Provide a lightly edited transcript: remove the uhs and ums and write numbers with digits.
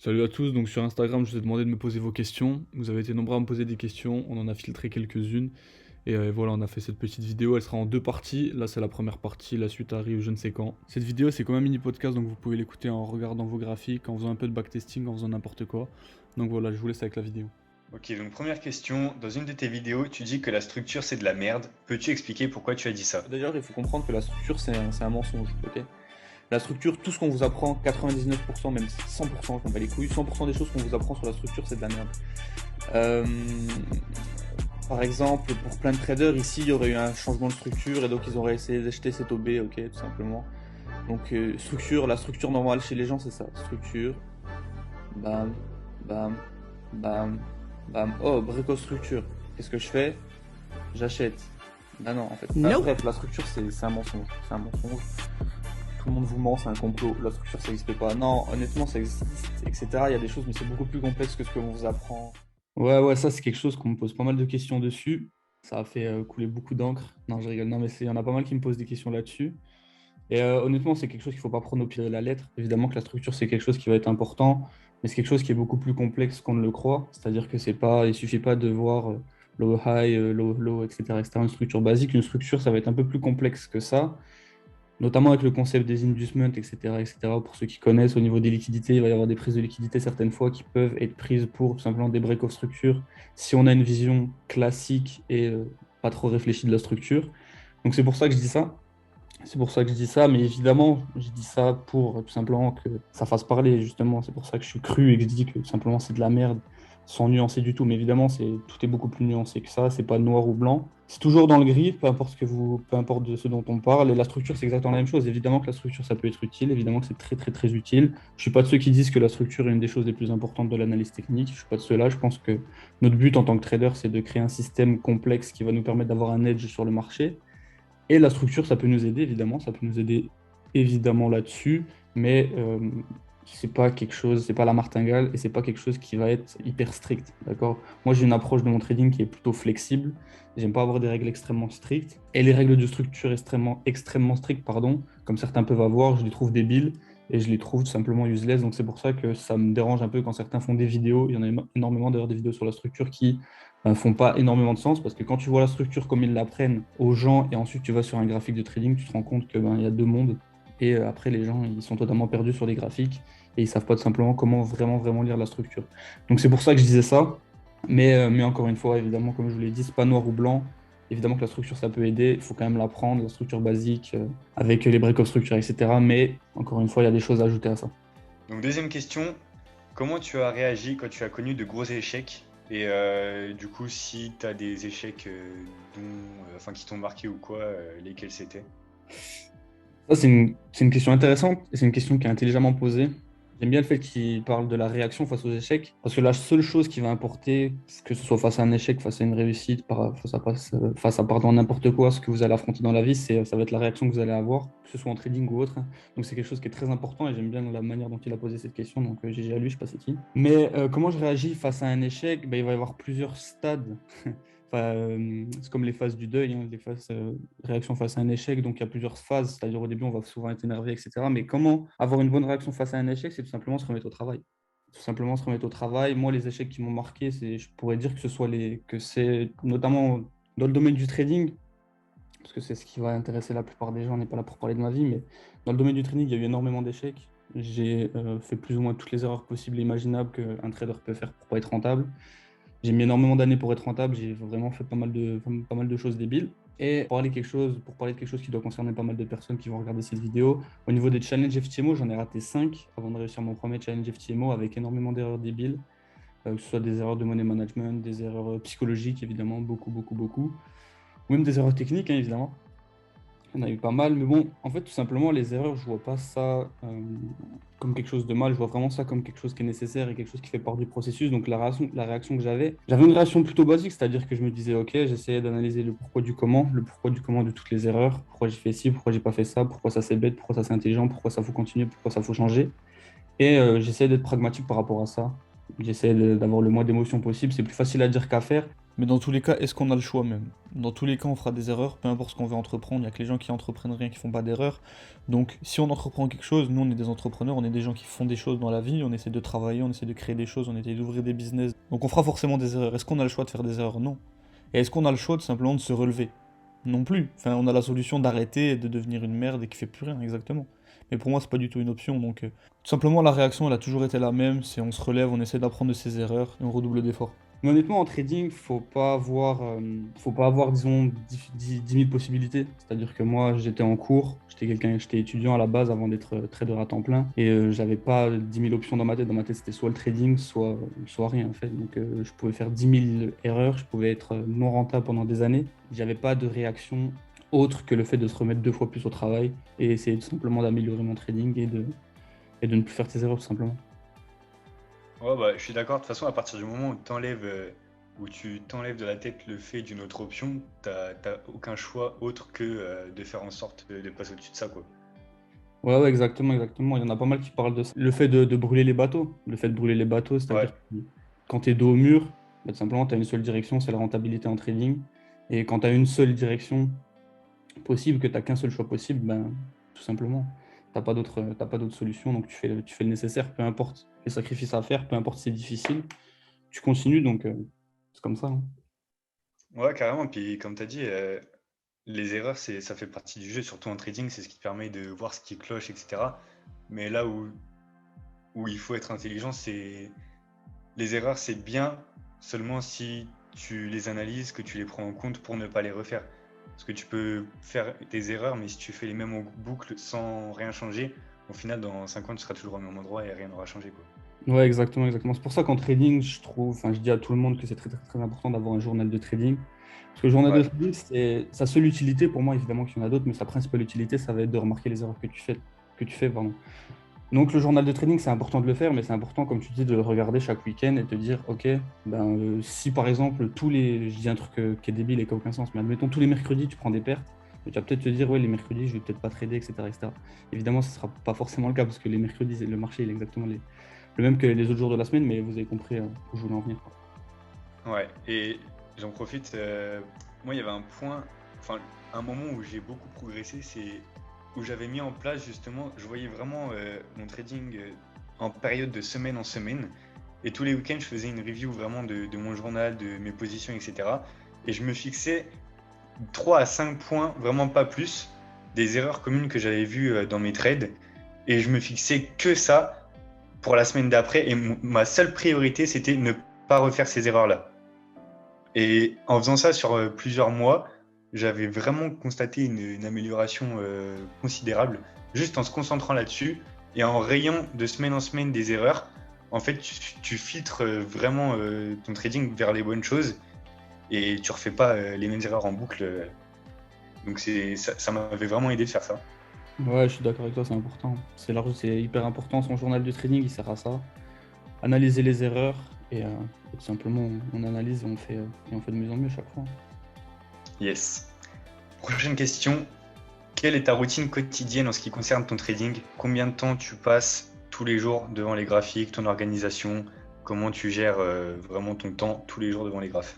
Salut à tous, donc sur Instagram je vous ai demandé de me poser vos questions. Vous avez été nombreux à me poser des questions, on en a filtré quelques-unes. Et voilà, on a fait cette petite vidéo, elle sera en deux parties. Là c'est la première partie, la suite arrive je ne sais quand. Cette vidéo c'est comme un mini podcast, donc vous pouvez l'écouter en regardant vos graphiques, en faisant un peu de backtesting, en faisant n'importe quoi. Donc voilà, je vous laisse avec la vidéo. Ok, donc première question. Dans une de tes vidéos, tu dis que la structure c'est de la merde. Peux-tu expliquer pourquoi tu as dit ça? D'ailleurs, il faut comprendre que la structure c'est un mensonge, ok? La structure, tout ce qu'on vous apprend, 99%, même 100%, on va les couilles, 100% des choses qu'on vous apprend sur la structure c'est de la merde. Euh, Par exemple, pour plein de traders, ici, il y aurait eu un changement de structure et donc ils auraient essayé d'acheter cette OB, ok, tout simplement. Donc, structure, la structure normale chez les gens, c'est ça. Structure, bam, bam, bam, bam. Oh, brico-structure. Qu'est-ce que je fais? J'achète. Bah non, en fait. Nope. Bref, la structure, c'est un mensonge. C'est un mensonge. Tout le monde vous ment, c'est un complot. La structure, ça n'existe pas. Non, honnêtement, ça existe, etc. Il y a des choses, mais c'est beaucoup plus complexe que ce qu'on vous apprend. Ouais, ça, c'est quelque chose qu'on me pose pas mal de questions dessus. Ça a fait couler beaucoup d'encre. Non, je rigole. Non, mais il y en a pas mal qui me posent des questions là-dessus. Et honnêtement, c'est quelque chose qu'il faut pas prendre au pied de la lettre. Évidemment que la structure, c'est quelque chose qui va être important, mais c'est quelque chose qui est beaucoup plus complexe qu'on ne le croit. C'est-à-dire que c'est pas, il suffit pas de voir low high, low low, etc., etc. Une structure basique. Une structure, ça va être un peu plus complexe que ça, notamment avec le concept des inducements, etc., etc. Pour ceux qui connaissent, au niveau des liquidités, il va y avoir des prises de liquidité certaines fois qui peuvent être prises pour tout simplement des break-off structures si on a une vision classique et pas trop réfléchie de la structure. Donc c'est pour ça que je dis ça. C'est pour ça que je dis ça, mais évidemment, je dis ça pour tout simplement que ça fasse parler, justement. C'est pour ça que je suis cru et que je dis que tout simplement c'est de la merde, sans nuancer du tout. Mais évidemment, tout est beaucoup plus nuancé que ça, c'est pas noir ou blanc. C'est toujours dans le gris, peu importe de ce dont on parle. Et la structure, c'est exactement la même chose. Évidemment que la structure, ça peut être utile, évidemment que c'est très très très utile. Je suis pas de ceux qui disent que la structure est une des choses les plus importantes de l'analyse technique. Je suis pas de ceux-là. Je pense que notre but en tant que trader, c'est de créer un système complexe qui va nous permettre d'avoir un edge sur le marché. Et la structure, ça peut nous aider, évidemment, ça peut nous aider évidemment là-dessus, mais c'est pas quelque chose, c'est pas la martingale et c'est pas quelque chose qui va être hyper strict, d'accord? Moi, j'ai une approche de mon trading qui est plutôt flexible. J'aime pas avoir des règles extrêmement strictes et les règles de structure extrêmement strictes, pardon, comme certains peuvent avoir, je les trouve débiles et je les trouve tout simplement useless. Donc c'est pour ça que ça me dérange un peu quand certains font des vidéos. Il y en a énormément d'ailleurs des vidéos sur la structure qui font pas énormément de sens parce que quand tu vois la structure comme ils l'apprennent aux gens et ensuite tu vas sur un graphique de trading, tu te rends compte que il y a deux mondes et après les gens ils sont totalement perdus sur des graphiques et ils savent pas tout simplement comment vraiment lire la structure. Donc c'est pour ça que je disais ça, mais encore une fois évidemment comme je vous l'ai dit c'est pas noir ou blanc. Évidemment que la structure ça peut aider, il faut quand même l'apprendre, la structure basique avec les break-off structures etc. Mais encore une fois il y a des choses à ajouter à ça. Donc deuxième question. Comment tu as réagi quand tu as connu de gros échecs? Et du coup, si tu as des échecs enfin, qui t'ont marqué ou quoi, lesquels c'était? Ça, c'est une question intéressante et c'est une question qui est intelligemment posée. J'aime bien le fait qu'il parle de la réaction face aux échecs, parce que la seule chose qui va importer, que ce soit face à un échec, face à une réussite, face à pardon, n'importe quoi, ce que vous allez affronter dans la vie, ça va être la réaction que vous allez avoir, que ce soit en trading ou autre, hein. Donc c'est quelque chose qui est très important et j'aime bien la manière dont il a posé cette question, donc GG à lui, je sais pas c'est qui. Mais comment je réagis face à un échec? Ben, il va y avoir plusieurs stades. Enfin, c'est comme les phases du deuil, hein, les phases réaction face à un échec. Donc, il y a plusieurs phases. C'est-à-dire, au début, on va souvent être énervé, etc. Mais comment avoir une bonne réaction face à un échec? C'est tout simplement se remettre au travail. Tout simplement se remettre au travail. Moi, les échecs qui m'ont marqué, je pourrais dire que c'est notamment dans le domaine du trading, parce que c'est ce qui va intéresser la plupart des gens. On n'est pas là pour parler de ma vie, mais dans le domaine du trading, il y a eu énormément d'échecs. J'ai fait plus ou moins toutes les erreurs possibles et imaginables qu'un trader peut faire pour pas être rentable. J'ai mis énormément d'années pour être rentable, j'ai vraiment fait pas mal de choses débiles. Et pour parler de quelque chose qui doit concerner pas mal de personnes qui vont regarder cette vidéo, au niveau des challenges FTMO, j'en ai raté 5 avant de réussir mon premier challenge FTMO avec énormément d'erreurs débiles, que ce soit des erreurs de money management, des erreurs psychologiques évidemment, beaucoup, ou même des erreurs techniques hein, évidemment. On a eu pas mal, mais bon, en fait, tout simplement, les erreurs, je vois pas ça comme quelque chose de mal, je vois vraiment ça comme quelque chose qui est nécessaire et quelque chose qui fait part du processus. Donc, la réaction que j'avais une réaction plutôt basique, c'est-à-dire que je me disais, ok, j'essayais d'analyser le pourquoi du comment de toutes les erreurs, pourquoi j'ai fait ci, pourquoi j'ai pas fait ça, pourquoi ça c'est bête, pourquoi ça c'est intelligent, pourquoi ça faut continuer, pourquoi ça faut changer. Et j'essayais d'être pragmatique par rapport à ça. J'essayais d'avoir le moins d'émotions possible. C'est plus facile à dire qu'à faire. Mais dans tous les cas, est-ce qu'on a le choix même? Dans tous les cas, on fera des erreurs, peu importe ce qu'on veut entreprendre. Il n'y a que les gens qui entreprennent rien qui font pas d'erreurs. Donc, si on entreprend quelque chose, nous, on est des entrepreneurs, on est des gens qui font des choses dans la vie, on essaie de travailler, on essaie de créer des choses, on essaie d'ouvrir des business. Donc, on fera forcément des erreurs. Est-ce qu'on a le choix de faire des erreurs? Non. Et est-ce qu'on a le choix de simplement de se relever? Non plus. Enfin, on a la solution d'arrêter et de devenir une merde et qui fait plus rien, exactement. Mais pour moi, c'est pas du tout une option. Donc, tout simplement, la réaction, elle a toujours été la même. C'est on se relève, on essaie d'apprendre de ses erreurs et on redouble d'efforts. Mais honnêtement, en trading, faut pas avoir, disons, 10 000 possibilités. C'est-à-dire que moi, j'étais en cours, j'étais étudiant à la base avant d'être trader à temps plein, et j'avais pas 10 000 options dans ma tête. Dans ma tête, c'était soit le trading, soit rien en fait. Donc, je pouvais faire 10 000 erreurs, je pouvais être non rentable pendant des années. J'avais pas de réaction autre que le fait de se remettre 2 fois plus au travail et essayer tout simplement d'améliorer mon trading et de ne plus faire ces erreurs tout simplement. Ouais, bah, je suis d'accord. De toute façon, à partir du moment où tu t'enlèves de la tête le fait d'une autre option, t'as aucun choix autre que de faire en sorte de passer au-dessus de ça, quoi. Ouais, ouais, exactement, exactement. Il y en a pas mal qui parlent de ça. Le fait de brûler les bateaux. Le fait de brûler les bateaux, Ouais, c'est-à-dire que quand tu es dos au mur, bah, tout simplement, tu as une seule direction, c'est la rentabilité en trading. Et quand tu as une seule direction possible, que tu n'as qu'un seul choix possible, ben, tout simplement, t'as pas d'autre solution. Donc tu fais le nécessaire, peu importe les sacrifices à faire, peu importe si c'est difficile. Tu continues, donc c'est comme ça, hein. ouais, carrément. Puis, comme tu as dit, les erreurs, ça fait partie du jeu, surtout en trading, c'est ce qui te permet de voir ce qui cloche, etc. Mais là où il faut être intelligent, c'est les erreurs, c'est bien seulement si tu les analyses, que tu les prends en compte pour ne pas les refaire. Parce que tu peux faire des erreurs, mais si tu fais les mêmes en boucle sans rien changer, au final, dans 5 ans, tu seras toujours au même endroit et rien n'aura changé, quoi. Ouais, exactement, exactement. C'est pour ça qu'en trading, je trouve, enfin, je dis à tout le monde que c'est très, très, très important d'avoir un journal de trading. Parce que le journal de Ouais, trading, c'est sa seule utilité, pour moi, évidemment qu'il y en a d'autres, mais sa principale utilité, ça va être de remarquer les erreurs que tu fais, pardon. Donc, le journal de trading, c'est important de le faire, mais c'est important, comme tu dis, de le regarder chaque week-end et de te dire, OK, ben, si par exemple, je dis un truc qui est débile et qui n'a aucun sens, mais admettons, tous les mercredis, tu prends des pertes, tu vas peut-être te dire, ouais, les mercredis, je vais peut-être pas trader, etc., etc. Évidemment, ce ne sera pas forcément le cas, parce que les mercredis, le marché, il est exactement le même que les autres jours de la semaine, mais vous avez compris où je voulais en venir, quoi. ouais. Et j'en profite. Moi, il y avait un point, enfin, un moment où j'ai beaucoup progressé, c'est où j'avais mis en place justement, je voyais vraiment mon trading en période de semaine en semaine. Et tous les week-ends, je faisais une review vraiment de mon journal, de mes positions, etc. Et je me fixais 3 à 5 points, vraiment pas plus, des erreurs communes que j'avais vues dans mes trades. Et je me fixais que ça pour la semaine d'après. Et ma seule priorité, c'était ne pas refaire ces erreurs-là. Et en faisant ça sur plusieurs mois, j'avais vraiment constaté une amélioration considérable, juste en se concentrant là-dessus et en rayant de semaine en semaine des erreurs. En fait, tu filtres vraiment ton trading vers les bonnes choses et tu refais pas les mêmes erreurs en boucle. Donc ça m'avait vraiment aidé de faire ça. Ouais, je suis d'accord avec toi, c'est important. C'est hyper important. Son journal de trading, il sert à ça. Analyser les erreurs et tout simplement, on analyse et on fait de mieux en mieux chaque fois. Yes. Prochaine question. Quelle est ta routine quotidienne en ce qui concerne ton trading? Combien de temps tu passes tous les jours devant les graphiques, ton organisation? Comment tu gères vraiment ton temps tous les jours devant les graphes?